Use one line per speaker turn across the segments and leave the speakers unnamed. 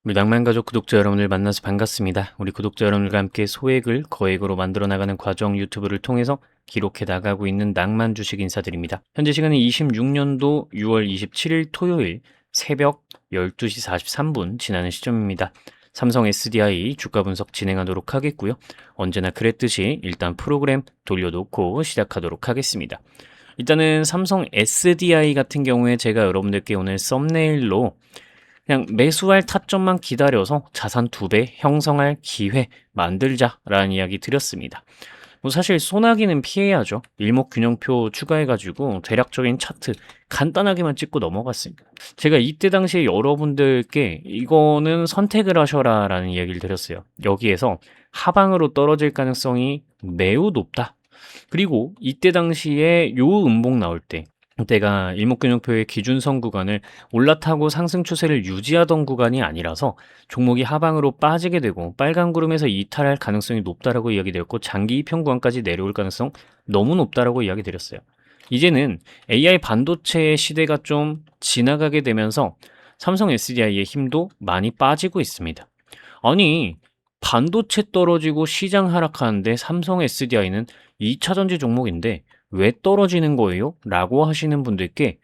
우리 낭만가족 구독자 여러분들 만나서 반갑습니다. 우리 구독자 여러분들과 함께 소액을 거액으로 만들어 나가는 과정 유튜브를 통해서 기록해 나가고 있는 낭만 주식 인사드립니다. 현재 시간은 26년도 6월 27일 토요일 새벽 12시 43분 지나는 시점입니다. 삼성 SDI 주가 분석 진행하도록 하겠고요. 언제나 그랬듯이 일단 프로그램 돌려놓고 시작하도록 하겠습니다. 일단은 삼성 SDI 같은 경우에 제가 여러분들께 오늘 썸네일로 그냥 매수할 타점만 기다려서 자산 2배 형성할 기회 만들자라는 이야기 드렸습니다. 뭐 사실 소나기는 피해야죠. 일목균형표 추가해가지고 대략적인 차트 간단하게만 찍고 넘어갔습니다. 제가 이때 당시에 여러분들께 이거는 선택을 하셔라 라는 이야기를 드렸어요. 여기에서 하방으로 떨어질 가능성이 매우 높다. 그리고 이때 당시에 요 음봉 나올 때 이때가 일목균형표의 기준선 구간을 올라타고 상승 추세를 유지하던 구간이 아니라서 종목이 하방으로 빠지게 되고 빨간 구름에서 이탈할 가능성이 높다라고 이야기드렸고 장기 이평 구간까지 내려올 가능성 너무 높다라고 이야기 드렸어요. 이제는 AI 반도체의 시대가 좀 지나가게 되면서 삼성 SDI의 힘도 많이 빠지고 있습니다. 아니, 반도체 떨어지고 시장 하락하는데 삼성 SDI는 2차 전지 종목인데 왜 떨어지는 거예요? 라고 하시는 분들께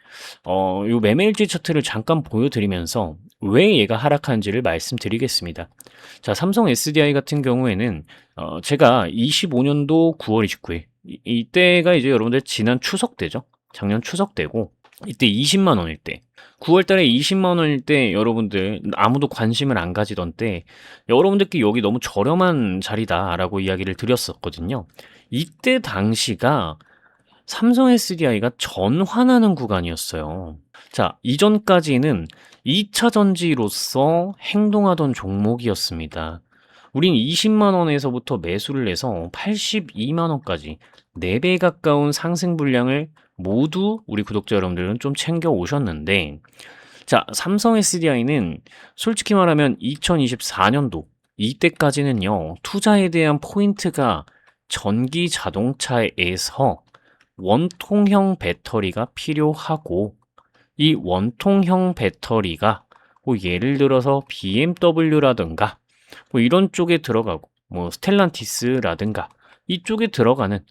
요 매매일지 차트를 잠깐 보여드리면서 왜 얘가 하락하는지를 말씀드리겠습니다. 자, 삼성 SDI 같은 경우에는 제가 25년도 9월 29일 이때가 이제 여러분들 지난 추석 때죠. 작년 추석 때고 이때 20만 원일 때 9월 달에 20만 원일 때 여러분들 아무도 관심을 안 가지던 때 여러분들께 여기 너무 저렴한 자리다라고 이야기를 드렸었거든요. 이때 당시가 삼성 SDI가 전환하는 구간이었어요. 자, 이전까지는 2차 전지로서 행동하던 종목이었습니다. 우린 20만 원에서부터 매수를 해서 82만 원까지 4배 가까운 상승 분량을 모두 우리 구독자 여러분들은 좀 챙겨 오셨는데, 자, 삼성 SDI는 솔직히 말하면 2024년도 이때까지는요, 투자에 대한 포인트가 전기 자동차에서 원통형 배터리가 필요하고, 이 원통형 배터리가 뭐 예를 들어서 BMW라든가 뭐 이런 쪽에 들어가고 뭐 스텔란티스라든가 이쪽에 들어가는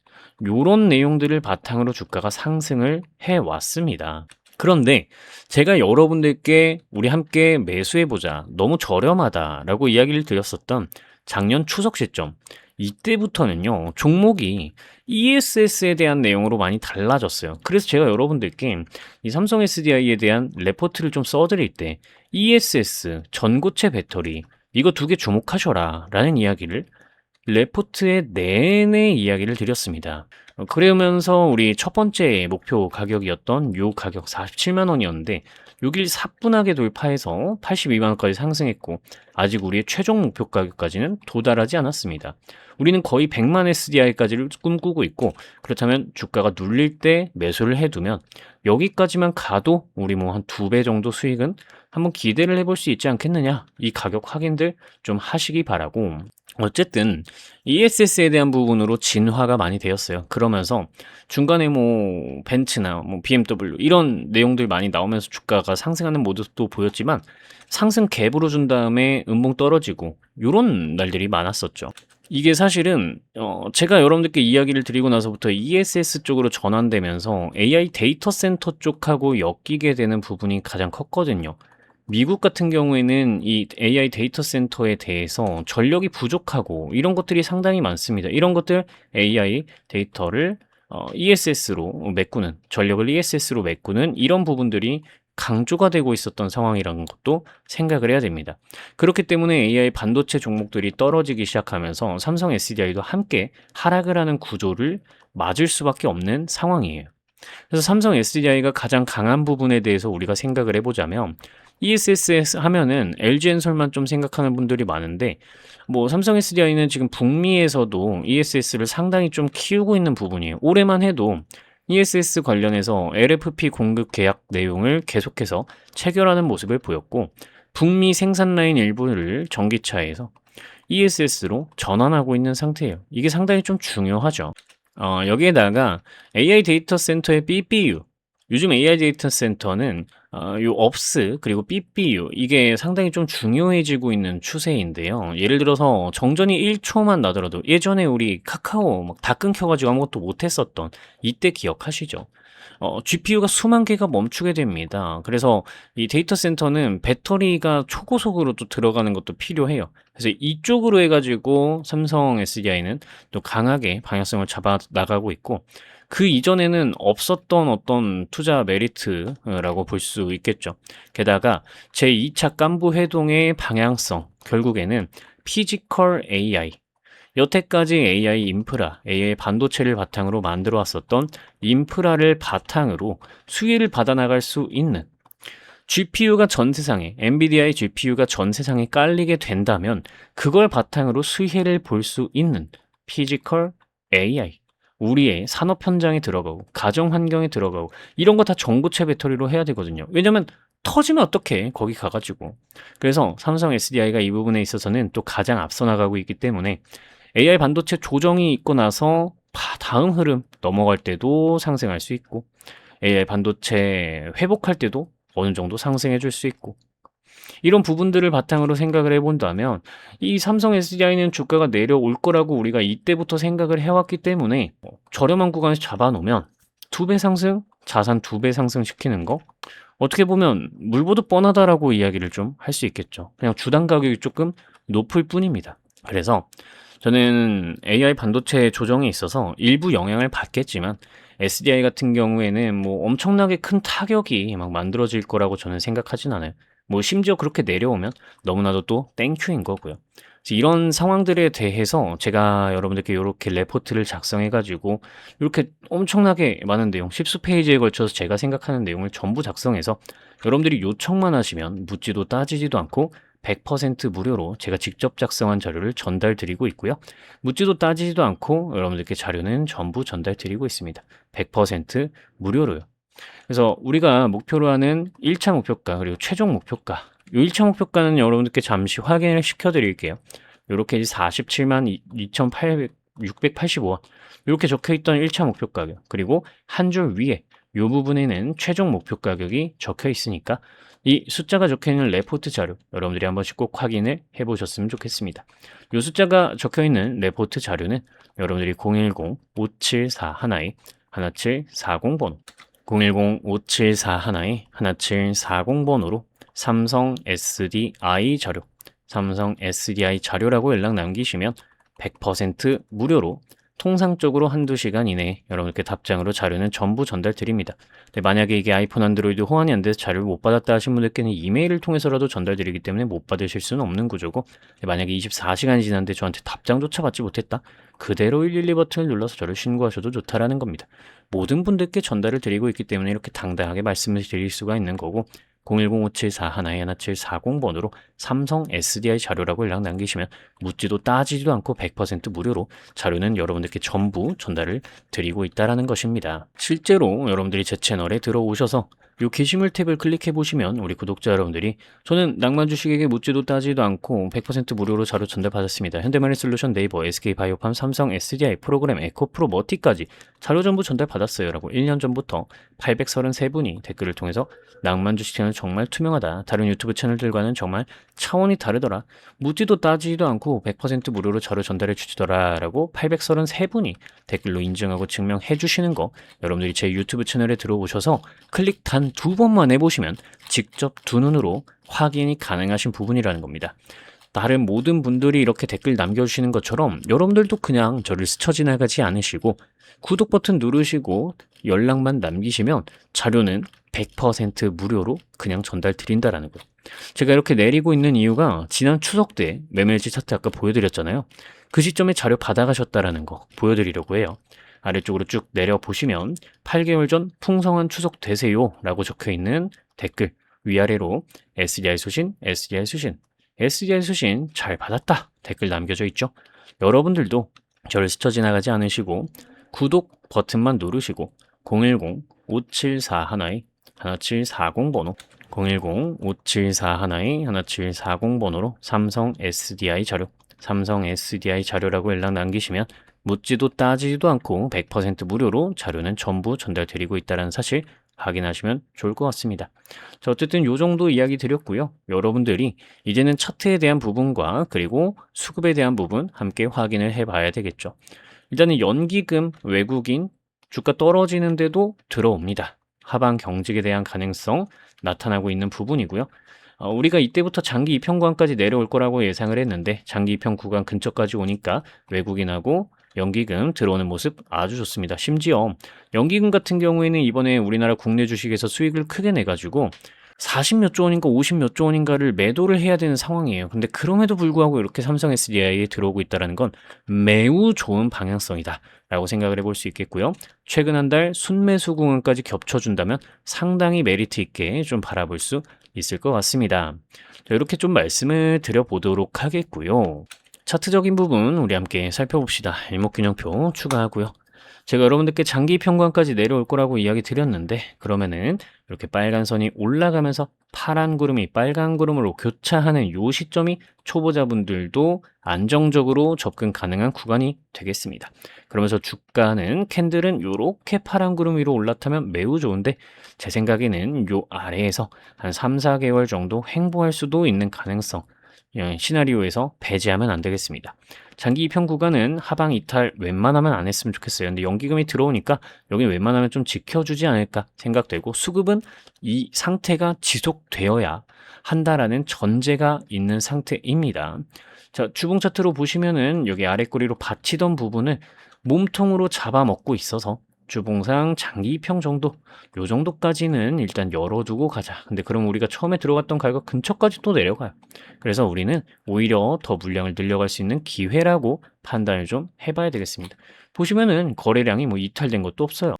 요런 내용들을 바탕으로 주가가 상승을 해 왔습니다. 그런데 제가 여러분들께 우리 함께 매수해보자, 너무 저렴하다라고 이야기를 드렸었던 작년 추석 시점, 이때부터는요 종목이 ESS에 대한 내용으로 많이 달라졌어요. 그래서 제가 여러분들께 이 삼성 SDI에 대한 레포트를 좀 써드릴 때 ESS, 전고체 배터리 이거 2개 주목하셔라 라는 이야기를 레포트의 내내 이야기를 드렸습니다. 그러면서 우리 첫 번째 목표 가격이었던 요 가격 47만 원이었는데 여길 사뿐하게 돌파해서 82만 원까지 상승했고 아직 우리의 최종 목표 가격까지는 도달하지 않았습니다. 우리는 거의 100만 SDI까지를 꿈꾸고 있고 그렇다면 주가가 눌릴 때 매수를 해두면 여기까지만 가도 우리 뭐 한 2배 정도 수익은 한번 기대를 해볼 수 있지 않겠느냐, 이 가격 확인들 좀 하시기 바라고, 어쨌든 ESS에 대한 부분으로 진화가 많이 되었어요. 그러면서 중간에 뭐 벤츠나 뭐 BMW 이런 내용들 많이 나오면서 주가가 상승하는 모습도 보였지만 상승 갭으로 준 다음에 음봉 떨어지고 요런 날들이 많았었죠. 이게 사실은 제가 여러분들께 이야기를 드리고 나서부터 ESS 쪽으로 전환되면서 AI 데이터 센터 쪽하고 엮이게 되는 부분이 가장 컸거든요. 미국 같은 경우에는 이 AI 데이터 센터에 대해서 전력이 부족하고 이런 것들이 상당히 많습니다. 이런 것들 AI 데이터를 ESS로 메꾸는, 전력을 ESS로 메꾸는 이런 부분들이 강조가 되고 있었던 상황이라는 것도 생각을 해야 됩니다. 그렇기 때문에 AI 반도체 종목들이 떨어지기 시작하면서 삼성 SDI도 함께 하락을 하는 구조를 맞을 수밖에 없는 상황이에요. 그래서 삼성 SDI가 가장 강한 부분에 대해서 우리가 생각을 해보자면 ESS 하면은 LG엔솔만 좀 생각하는 분들이 많은데 뭐 삼성 SDI는 지금 북미에서도 ESS를 상당히 좀 키우고 있는 부분이에요. 올해만 해도 ESS 관련해서 LFP 공급 계약 내용을 계속해서 체결하는 모습을 보였고 북미 생산 라인 일부를 전기차에서 ESS로 전환하고 있는 상태예요. 이게 상당히 좀 중요하죠. 여기에다가 AI 데이터 센터의 BPU, 요즘 AI 데이터 센터는 요 업스 그리고 삐삐유 이게 상당히 좀 중요해지고 있는 추세인데요. 예를 들어서 정전이 1 초만 나더라도 예전에 우리 카카오 막 다 끊겨 가지고 아무것도 못 했었던 이때 기억하시죠? GPU가 수만 개가 멈추게 됩니다. 그래서 이 데이터 센터는 배터리가 초고속으로 또 들어가는 것도 필요해요. 그래서 이쪽으로 해 가지고 삼성 SDI는 또 강하게 방향성을 잡아 나가고 있고 그 이전에는 없었던 어떤 투자 메리트라고 볼 수 있겠죠. 게다가 제2 차 깐부 회동의 방향성 결국에는 피지컬 AI 여태까지 AI 인프라, AI 반도체를 바탕으로 만들어 왔었던 인프라를 바탕으로 수혜를 받아나갈 수 있는 GPU가 전 세상에, 엔비디아의 GPU가 전 세상에 깔리게 된다면 그걸 바탕으로 수혜를 볼 수 있는 피지컬 AI. 우리의 산업 현장에 들어가고, 가정 환경에 들어가고, 이런 거 다 전고체 배터리로 해야 되거든요. 왜냐면 터지면 어떡해, 거기 가가지고. 그래서 삼성 SDI가 이 부분에 있어서는 또 가장 앞서 나가고 있기 때문에 AI 반도체 조정이 있고 나서 다음 흐름 넘어갈 때도 상승할 수 있고 AI 반도체 회복할 때도 어느 정도 상승해 줄 수 있고 이런 부분들을 바탕으로 생각을 해본다면 이 삼성 SDI는 주가가 내려올 거라고 우리가 이때부터 생각을 해왔기 때문에 저렴한 구간에서 잡아놓으면 2배 상승, 자산 2배 상승시키는 거 어떻게 보면 물보듯 뻔하다라고 이야기를 좀 할 수 있겠죠. 그냥 주당 가격이 조금 높을 뿐입니다. 그래서 저는 AI 반도체 조정에 있어서 일부 영향을 받겠지만 SDI 같은 경우에는 뭐 엄청나게 큰 타격이 막 만들어질 거라고 저는 생각하진 않아요. 뭐 심지어 그렇게 내려오면 너무나도 또 땡큐인 거고요. 그래서 이런 상황들에 대해서 제가 여러분들께 이렇게 레포트를 작성해가지고 이렇게 엄청나게 많은 내용, 10수 페이지에 걸쳐서 제가 생각하는 내용을 전부 작성해서 여러분들이 요청만 하시면 묻지도 따지지도 않고 100% 무료로 제가 직접 작성한 자료를 전달 드리고 있고요. 묻지도 따지지도 않고 여러분들께 자료는 전부 전달 드리고 있습니다. 100% 무료로요. 그래서 우리가 목표로 하는 1차 목표가 그리고 최종 목표가 이 1차 목표가는 여러분들께 잠시 확인을 시켜 드릴게요. 이렇게 47만 2,685원 이렇게 적혀 있던 1차 목표 가격 그리고 한 줄 위에 이 부분에는 최종 목표 가격이 적혀 있으니까 이 숫자가 적혀 있는 레포트 자료 여러분들이 한 번씩 꼭 확인을 해 보셨으면 좋겠습니다. 이 숫자가 적혀 있는 레포트 자료는 여러분들이 010-5741-1740 번호 010-5741-1740 번호로 삼성 SDI 자료 삼성 SDI 자료라고 연락 남기시면 100% 무료로 통상적으로 한두 시간 이내에 여러분께 답장으로 자료는 전부 전달 드립니다. 근데 만약에 이게 아이폰, 안드로이드 호환이 안 돼서 자료를 못 받았다 하신 분들께는 이메일을 통해서라도 전달드리기 때문에 못 받으실 수는 없는 구조고 만약에 24시간이 지났는데 저한테 답장조차 받지 못했다? 그대로 112 버튼을 눌러서 저를 신고하셔도 좋다라는 겁니다. 모든 분들께 전달을 드리고 있기 때문에 이렇게 당당하게 말씀을 드릴 수가 있는 거고 010-5741-1740 번호로 삼성 SDI 자료라고 연락 남기시면 묻지도 따지지도 않고 100% 무료로 자료는 여러분들께 전부 전달을 드리고 있다는 것입니다. 실제로 여러분들이 제 채널에 들어오셔서 이 게시물 탭을 클릭해 보시면 우리 구독자 여러분들이 저는 낭만 주식에게 묻지도 따지도 않고 100% 무료로 자료 전달받았습니다. 현대마니 솔루션, 네이버, SK바이오팜, 삼성 SDI, 프로그램, 에코프로, 머티까지 자료 전부 전달받았어요 라고 1년 전부터 833분이 댓글을 통해서 낭만 주식 채널 정말 투명하다. 다른 유튜브 채널들과는 정말 차원이 다르더라. 묻지도 따지지도 않고 100% 무료로 자료 전달해 주시더라 라고 833분이 댓글로 인증하고 증명해 주시는 거 여러분들이 제 유튜브 채널에 들어오셔서 클릭 단 2번만 해보시면 직접 두 눈으로 확인이 가능하신 부분이라는 겁니다. 다른 모든 분들이 이렇게 댓글 남겨주시는 것처럼 여러분들도 그냥 저를 스쳐 지나가지 않으시고 구독 버튼 누르시고 연락만 남기시면 자료는 100% 무료로 그냥 전달 드린다라는 거예요. 제가 이렇게 내리고 있는 이유가 지난 추석 때 매매일지 차트 아까 보여드렸잖아요. 그 시점에 자료 받아가셨다라는 거 보여드리려고 해요. 아래쪽으로 쭉 내려보시면 8개월 전 풍성한 추석 되세요 라고 적혀있는 댓글 위아래로 SDI 수신, SDI 수신, SDI 수신 잘 받았다 댓글 남겨져 있죠. 여러분들도 저를 스쳐 지나가지 않으시고 구독 버튼만 누르시고 010-5741-1740 번호 010-5741-1740 번호로 삼성 SDI 자료 삼성 SDI 자료라고 연락 남기시면 묻지도 따지지도 않고 100% 무료로 자료는 전부 전달드리고 있다는 사실 확인하시면 좋을 것 같습니다. 자, 어쨌든 요 정도 이야기 드렸고요. 여러분들이 이제는 차트에 대한 부분과 그리고 수급에 대한 부분 함께 확인을 해봐야 되겠죠. 일단은 연기금, 외국인, 주가 떨어지는데도 들어옵니다. 하방 경직에 대한 가능성 나타나고 있는 부분이고요. 우리가 이때부터 장기 이평 구간까지 내려올 거라고 예상을 했는데 장기 이평 구간 근처까지 오니까 외국인하고 연기금 들어오는 모습 아주 좋습니다. 심지어 연기금 같은 경우에는 이번에 우리나라 국내 주식에서 수익을 크게 내가지고 40 몇 조 원인가 50 몇 조 원인가를 매도를 해야 되는 상황이에요. 근데 그럼에도 불구하고 이렇게 삼성 SDI에 들어오고 있다는 건 매우 좋은 방향성이다 라고 생각을 해볼 수 있겠고요. 최근 한 달 순매수 구간까지 겹쳐준다면 상당히 메리트 있게 좀 바라볼 수 있을 것 같습니다. 자, 이렇게 좀 말씀을 드려보도록 하겠고요. 차트적인 부분 우리 함께 살펴봅시다. 일목균형표 추가하고요. 제가 여러분들께 장기 평관까지 내려올 거라고 이야기 드렸는데 그러면은 이렇게 빨간 선이 올라가면서 파란 구름이 빨간 구름으로 교차하는 요 시점이 초보자분들도 안정적으로 접근 가능한 구간이 되겠습니다. 그러면서 주가는 캔들은 요렇게 파란 구름 위로 올라타면 매우 좋은데 제 생각에는 요 아래에서 한 3, 4개월 정도 횡보할 수도 있는 가능성 시나리오에서 배제하면 안 되겠습니다. 장기 이평 구간은 하방 이탈 웬만하면 안 했으면 좋겠어요. 근데 연기금이 들어오니까 여기 웬만하면 좀 지켜주지 않을까 생각되고 수급은 이 상태가 지속되어야 한다라는 전제가 있는 상태입니다. 자, 주봉 차트로 보시면은 여기 아랫꼬리로 받치던 부분을 몸통으로 잡아먹고 있어서 주봉상 장기 이평 정도 요 정도까지는 일단 열어두고 가자. 근데 그럼 우리가 처음에 들어갔던 가격 근처까지 또 내려가요. 그래서 우리는 오히려 더 물량을 늘려갈 수 있는 기회라고 판단을 좀 해봐야 되겠습니다. 보시면은 거래량이 뭐 이탈된 것도 없어요.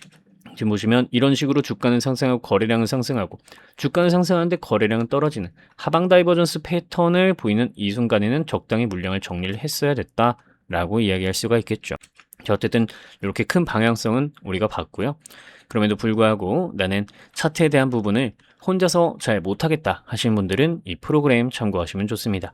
지금 보시면 이런 식으로 주가는 상승하고 거래량은 상승하고 주가는 상승하는데 거래량은 떨어지는 하방 다이버전스 패턴을 보이는 이 순간에는 적당히 물량을 정리를 했어야 됐다라고 이야기할 수가 있겠죠. 자, 어쨌든 이렇게 큰 방향성은 우리가 봤고요. 그럼에도 불구하고 나는 차트에 대한 부분을 혼자서 잘 못하겠다 하시는 분들은 이 프로그램 참고하시면 좋습니다.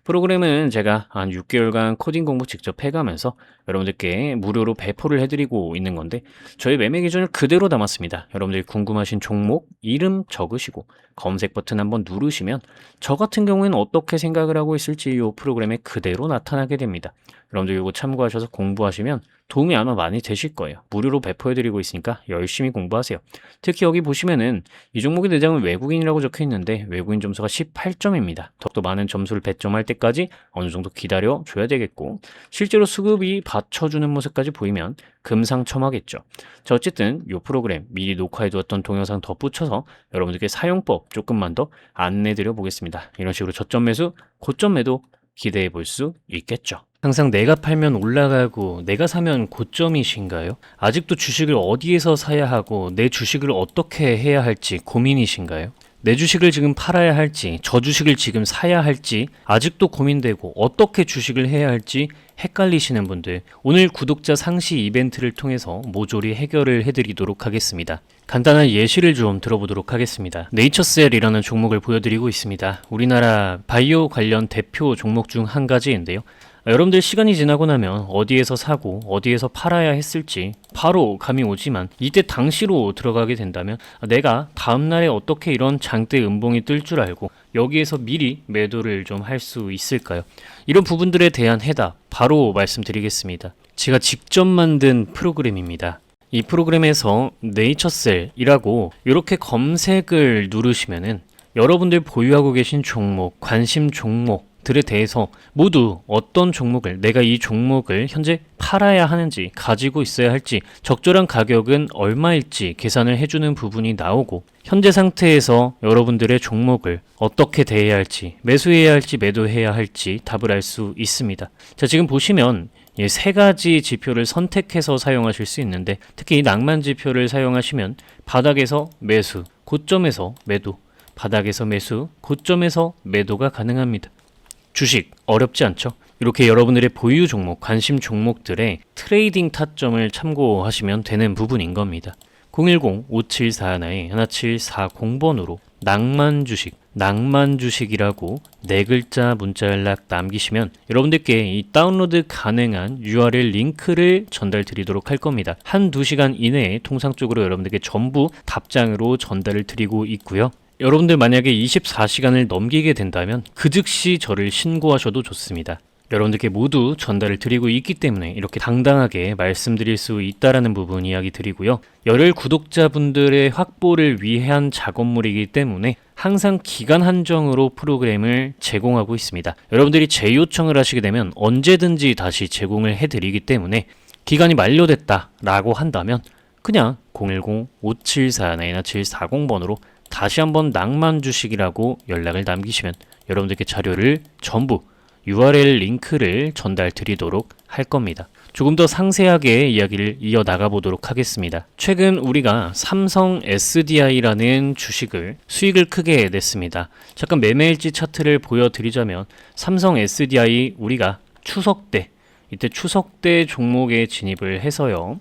프로그램은 제가 한 6개월간 코딩 공부 직접 해가면서 여러분들께 무료로 배포를 해드리고 있는 건데 저희 매매 기준을 그대로 담았습니다. 여러분들이 궁금하신 종목 이름 적으시고 검색 버튼 한번 누르시면 저 같은 경우에는 어떻게 생각을 하고 있을지 이 프로그램에 그대로 나타나게 됩니다. 여러분들 이거 참고하셔서 공부하시면 도움이 아마 많이 되실 거예요. 무료로 배포해드리고 있으니까 열심히 공부하세요. 특히 여기 보시면은 이 종목의 내장은 외국인이라고 적혀 있는데 외국인 점수가 18점입니다. 더욱더 많은 점수를 배점할 때까지 어느 정도 기다려 줘야 되겠고 실제로 수급이 받쳐주는 모습까지 보이면 금상첨화겠죠. 자, 어쨌든 이 프로그램 미리 녹화해두었던 동영상 덧붙여서 여러분들께 사용법 조금만 더 안내드려 보겠습니다. 이런 식으로 저점 매수, 고점 매도 기대해 볼 수 있겠죠. 항상 내가 팔면 올라가고 내가 사면 고점이신가요? 아직도 주식을 어디에서 사야 하고 내 주식을 어떻게 해야 할지 고민이신가요? 내 주식을 지금 팔아야 할지 저 주식을 지금 사야 할지 아직도 고민되고 어떻게 주식을 해야 할지 헷갈리시는 분들 오늘 구독자 상시 이벤트를 통해서 모조리 해결을 해드리도록 하겠습니다. 간단한 예시를 좀 들어보도록 하겠습니다. 네이처셀이라는 종목을 보여드리고 있습니다. 우리나라 바이오 관련 대표 종목 중 한 가지인데요. 여러분들 시간이 지나고 나면 어디에서 사고 어디에서 팔아야 했을지 바로 감이 오지만 이때 당시로 들어가게 된다면 내가 다음날에 어떻게 이런 장대 음봉이 뜰 줄 알고 여기에서 미리 매도를 좀 할 수 있을까요? 이런 부분들에 대한 해답 바로 말씀드리겠습니다. 제가 직접 만든 프로그램입니다. 이 프로그램에서 네이처셀이라고 이렇게 검색을 누르시면은 여러분들 보유하고 계신 종목, 관심 종목 들에 대해서 모두 어떤 종목을 내가 이 종목을 현재 팔아야 하는지 가지고 있어야 할지 적절한 가격은 얼마일지 계산을 해주는 부분이 나오고 현재 상태에서 여러분들의 종목을 어떻게 대해야 할지 매수해야 할지 매도해야 할지 답을 알 수 있습니다. 자, 지금 보시면 이 세 가지 지표를 선택해서 사용하실 수 있는데 특히 이 낭만 지표를 사용하시면 바닥에서 매수, 고점에서 매도, 바닥에서 매수, 고점에서 매도가 가능합니다. 주식 어렵지 않죠? 이렇게 여러분들의 보유 종목, 관심 종목들의 트레이딩 타점을 참고하시면 되는 부분인 겁니다. 010-5741-1740번으로 낭만 주식이라고 네 글자 문자 연락 남기시면 여러분들께 이 다운로드 가능한 URL 링크를 전달 드리도록 할 겁니다. 한두 시간 이내에 통상적으로 여러분들께 전부 답장으로 전달을 드리고 있고요. 여러분들 만약에 24시간을 넘기게 된다면 그 즉시 저를 신고하셔도 좋습니다. 여러분들께 모두 전달을 드리고 있기 때문에 이렇게 당당하게 말씀드릴 수 있다라는 부분 이야기 드리고요. 열혈 구독자분들의 확보를 위한 작업물이기 때문에 항상 기간 한정으로 프로그램을 제공하고 있습니다. 여러분들이 재요청을 하시게 되면 언제든지 다시 제공을 해드리기 때문에 기간이 만료됐다라고 한다면 그냥 010-5741-740번으로 다시 한번 낭만 주식이라고 연락을 남기시면 여러분들께 자료를 전부 URL 링크를 전달 드리도록 할 겁니다. 조금 더 상세하게 이야기를 이어나가 보도록 하겠습니다. 최근 우리가 삼성 SDI라는 주식을 수익을 크게 냈습니다. 잠깐 매매일지 차트를 보여드리자면 삼성 SDI 우리가 추석 때 이때 추석 때 종목에 진입을 해서요.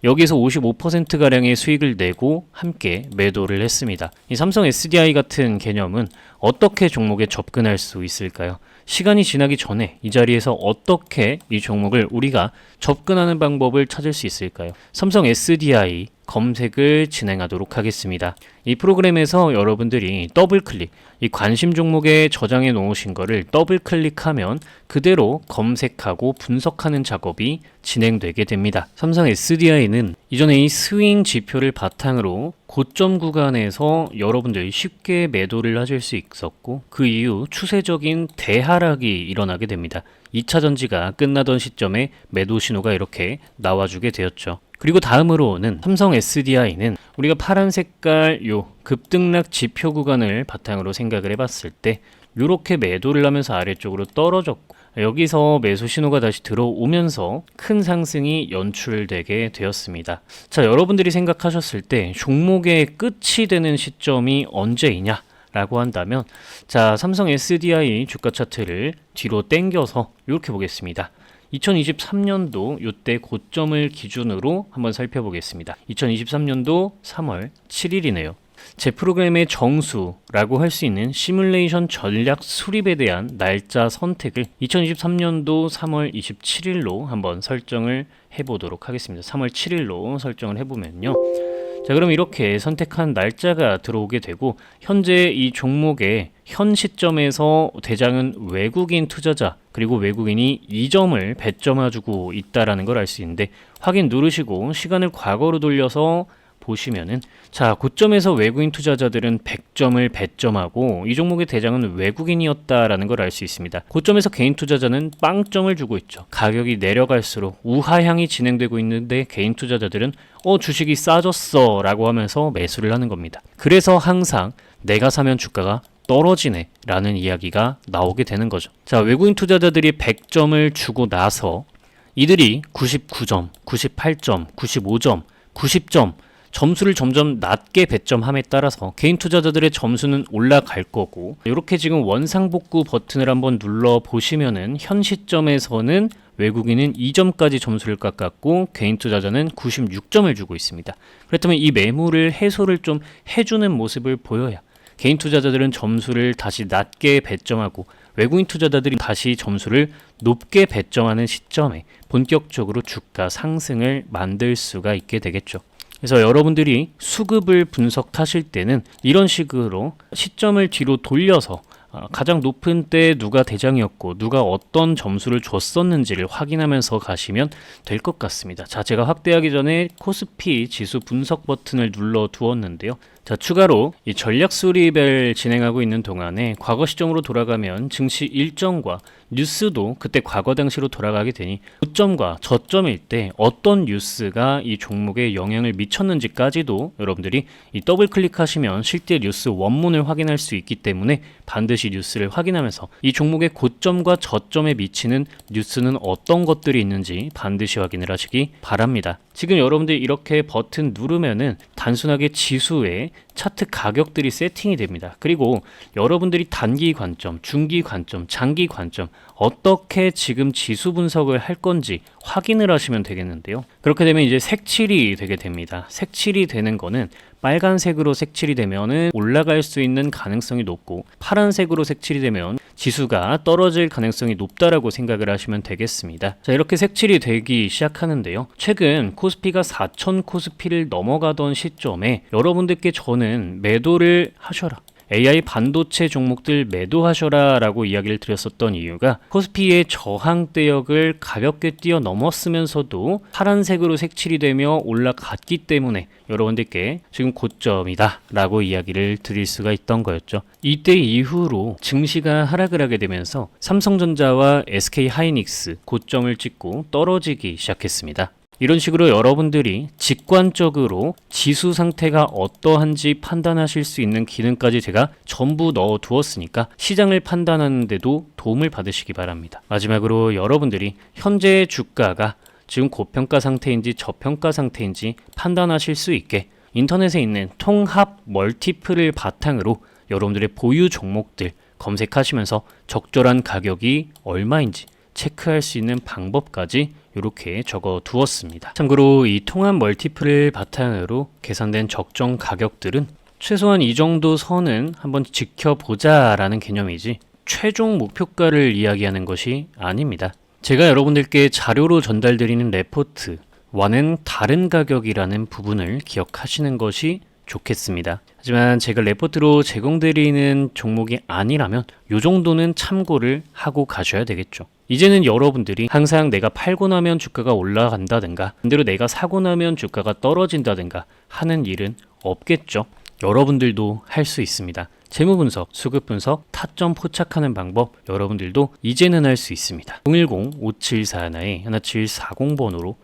여기서 55%가량의 수익을 내고 함께 매도를 했습니다. 이 삼성 SDI 같은 개념은 어떻게 종목에 접근할 수 있을까요? 시간이 지나기 전에 이 자리에서 어떻게 이 종목을 우리가 접근하는 방법을 찾을 수 있을까요? 삼성 SDI 검색을 진행하도록 하겠습니다. 이 프로그램에서 여러분들이 더블클릭, 이 관심 종목에 저장해 놓으신 거를 더블클릭하면 그대로 검색하고 분석하는 작업이 진행되게 됩니다. 삼성 SDI는 이전에 이 스윙 지표를 바탕으로 고점 구간에서 여러분들이 쉽게 매도를 하실 수 있었고 그 이후 추세적인 대하락이 일어나게 됩니다. 2차 전지가 끝나던 시점에 매도 신호가 이렇게 나와주게 되었죠. 그리고 다음으로는 삼성 SDI는 우리가 파란 색깔 요 급등락 지표 구간을 바탕으로 생각을 해봤을 때 이렇게 매도를 하면서 아래쪽으로 떨어졌고 여기서 매수 신호가 다시 들어오면서 큰 상승이 연출되게 되었습니다. 자, 여러분들이 생각하셨을 때 종목의 끝이 되는 시점이 언제이냐? 라고 한다면 자, 삼성 SDI 주가 차트를 뒤로 당겨서 이렇게 보겠습니다. 2023년도 이때 고점을 기준으로 한번 살펴보겠습니다. 2023년도 3월 7일이네요. 제 프로그램의 정수라고 할 수 있는 시뮬레이션 전략 수립에 대한 날짜 선택을 2023년도 3월 27일로 한번 설정을 해보도록 하겠습니다. 3월 7일로 설정을 해보면요. 자, 그럼 이렇게 선택한 날짜가 들어오게 되고 현재 이 종목의 현 시점에서 대장은 외국인 투자자 그리고 외국인이 2점을 배점해주고 있다라는 걸 알 수 있는데 확인 누르시고 시간을 과거로 돌려서 보시면은 자, 고점에서 외국인 투자자들은 100점을 배점하고 이 종목의 대장은 외국인이었다라는 걸 알 수 있습니다. 고점에서 개인 투자자는 빵점을 주고 있죠. 가격이 내려갈수록 우하향이 진행되고 있는데 개인 투자자들은 주식이 싸졌어 라고 하면서 매수를 하는 겁니다. 그래서 항상 내가 사면 주가가 떨어지네 라는 이야기가 나오게 되는 거죠. 자, 외국인 투자자들이 100점을 주고 나서 이들이 99점, 98점, 95점, 90점 점수를 점점 낮게 배점함에 따라서 개인 투자자들의 점수는 올라갈 거고 이렇게 지금 원상복구 버튼을 한번 눌러 보시면은 현 시점에서는 외국인은 2점까지 점수를 깎았고 개인 투자자는 96점을 주고 있습니다. 그렇다면 이 매물을 해소를 좀 해주는 모습을 보여야 개인 투자자들은 점수를 다시 낮게 배점하고 외국인 투자자들이 다시 점수를 높게 배점하는 시점에 본격적으로 주가 상승을 만들 수가 있게 되겠죠. 그래서 여러분들이 수급을 분석하실 때는 이런 식으로 시점을 뒤로 돌려서 가장 높은 때 누가 대장이었고 누가 어떤 점수를 줬었는지를 확인하면서 가시면 될 것 같습니다. 자, 제가 확대하기 전에 코스피 지수 분석 버튼을 눌러 두었는데요. 자, 추가로 이 전략 수립을 진행하고 있는 동안에 과거 시점으로 돌아가면 증시 일정과 뉴스도 그때 과거 당시로 돌아가게 되니 고점과 저점일 때 어떤 뉴스가 이 종목에 영향을 미쳤는지까지도 여러분들이 이 더블 클릭하시면 실제 뉴스 원문을 확인할 수 있기 때문에 반드시 뉴스를 확인하면서 이 종목의 고점과 저점에 미치는 뉴스는 어떤 것들이 있는지 반드시 확인을 하시기 바랍니다. 지금 여러분들이 이렇게 버튼 누르면은 단순하게 지수에 차트 가격들이 세팅이 됩니다. 그리고 여러분들이 단기 관점, 중기 관점, 장기 관점 어떻게 지금 지수 분석을 할 건지 확인을 하시면 되겠는데요. 그렇게 되면 이제 색칠이 되게 됩니다. 색칠이 되는 거는 빨간색으로 색칠이 되면은 올라갈 수 있는 가능성이 높고 파란색으로 색칠이 되면 지수가 떨어질 가능성이 높다라고 생각을 하시면 되겠습니다. 자, 이렇게 색칠이 되기 시작하는데요. 최근 코스피가 4,000 코스피를 넘어가던 시점에 여러분들께 저는 매도를 하셔라, AI 반도체 종목들 매도하셔라 라고 이야기를 드렸었던 이유가 코스피의 저항대역을 가볍게 뛰어넘었으면서도 파란색으로 색칠이 되며 올라갔기 때문에 여러분들께 지금 고점이다 라고 이야기를 드릴 수가 있던 거였죠. 이때 이후로 증시가 하락을 하게 되면서 삼성전자와 SK하이닉스 고점을 찍고 떨어지기 시작했습니다. 이런 식으로 여러분들이 직관적으로 지수 상태가 어떠한지 판단하실 수 있는 기능까지 제가 전부 넣어 두었으니까 시장을 판단하는 데도 도움을 받으시기 바랍니다. 마지막으로 여러분들이 현재의 주가가 지금 고평가 상태인지 저평가 상태인지 판단하실 수 있게 인터넷에 있는 통합 멀티플을 바탕으로 여러분들의 보유 종목들 검색하시면서 적절한 가격이 얼마인지 체크할 수 있는 방법까지 이렇게 적어 두었습니다. 참고로 이 통합 멀티플을 바탕으로 계산된 적정 가격들은 최소한 이 정도 선은 한번 지켜보자 라는 개념이지 최종 목표가를 이야기하는 것이 아닙니다. 제가 여러분들께 자료로 전달드리는 레포트와는 다른 가격이라는 부분을 기억하시는 것이 좋겠습니다. 하지만 제가 레포트로 제공드리는 종목이 아니라면 이 정도는 참고를 하고 가셔야 되겠죠. 이제는 여러분들이 항상 내가 팔고 나면 주가가 올라간다든가 반대로 내가 사고 나면 주가가 떨어진다든가 하는 일은 없겠죠. 여러분들도 할 수 있습니다. 재무 분석, 수급 분석, 타점 포착하는 방법 여러분들도 이제는 할 수 있습니다. 010-5741-1740번으로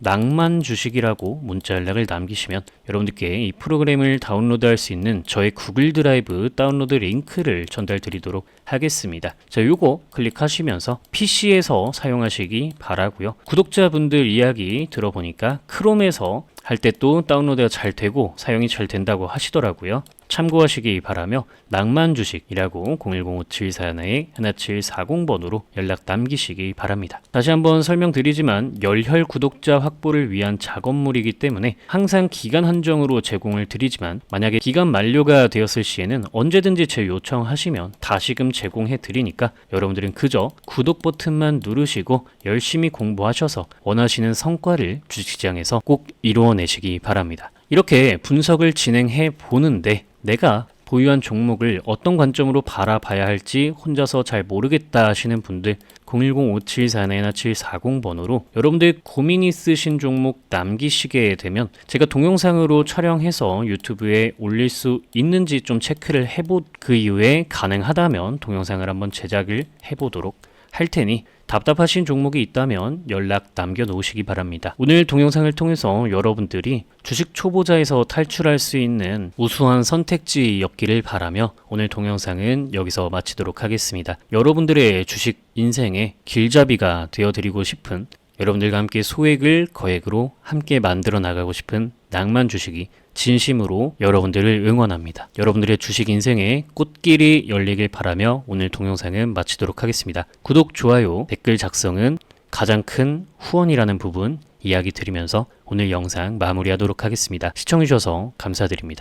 낭만 주식이라고 문자 연락을 남기시면 여러분들께 이 프로그램을 다운로드할 수 있는 저의 구글 드라이브 다운로드 링크를 전달 드리도록 하겠습니다. 자, 요거 클릭하시면서 PC에서 사용하시기 바라고요. 구독자분들 이야기 들어보니까 크롬에서 할 때 또 다운로드가 잘 되고 사용이 잘 된다고 하시더라고요. 참고하시기 바라며 낭만 주식이라고 010-5741-1740번으로 연락 남기시기 바랍니다. 다시 한번 설명드리지만 열혈 구독자 확보를 위한 작업물이기 때문에 항상 기간 한정으로 제공을 드리지만 만약에 기간 만료가 되었을 시에는 언제든지 제 요청하시면 다시금 제공해 드리니까 여러분들은 그저 구독 버튼만 누르시고 열심히 공부하셔서 원하시는 성과를 주식시장에서 꼭 이루어내시기 바랍니다. 이렇게 분석을 진행해 보는데 내가 보유한 종목을 어떤 관점으로 바라봐야 할지 혼자서 잘 모르겠다 하시는 분들 010-5741-1740번으로 여러분들 고민 있으신 종목 남기시게 되면 제가 동영상으로 촬영해서 유튜브에 올릴 수 있는지 좀 체크를 그 이후에 가능하다면 동영상을 한번 제작을 해보도록 할 테니 답답하신 종목이 있다면 연락 남겨놓으시기 바랍니다. 오늘 동영상을 통해서 여러분들이 주식 초보자에서 탈출할 수 있는 우수한 선택지였기를 바라며 오늘 동영상은 여기서 마치도록 하겠습니다. 여러분들의 주식 인생의 길잡이가 되어드리고 싶은 여러분들과 함께 소액을 거액으로 함께 만들어 나가고 싶은 낭만 주식이 진심으로 여러분들을 응원합니다. 여러분들의 주식 인생의 꽃길이 열리길 바라며 오늘 동영상은 마치도록 하겠습니다. 구독, 좋아요, 댓글 작성은 가장 큰 후원이라는 부분 이야기 드리면서 오늘 영상 마무리하도록 하겠습니다. 시청해주셔서 감사드립니다.